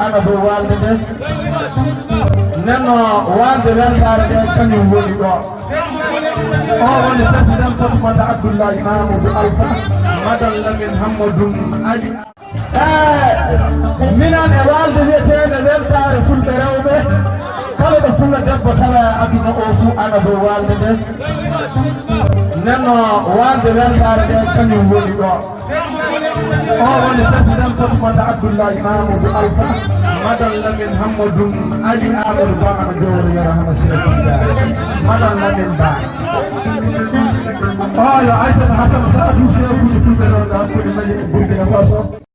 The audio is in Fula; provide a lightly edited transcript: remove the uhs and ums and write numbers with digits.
ana dow walde nde nenno walde weltare nde kañum woni ɗo o woni président Fatimata Abdoullahi Mahamadou Alpha madal lamin Hammadou Ali minan e walde wiyetede weltare fulɓe rewɓe kala ɗo fulla debbo tawa aduna o fuu ana dow walde nde nenno walde weltare nde kañum woni ɗo o woni président Fatimata Abdoullahi Mahamadou Alpha madal lamin Hammadou Ali Amadou Ba ana jowro yarahama sirafida madal lamin Ba yo Aissata Hassane Sa adou cheikhuji fulɓe ɗo ɗa koni maji e Burkina Faso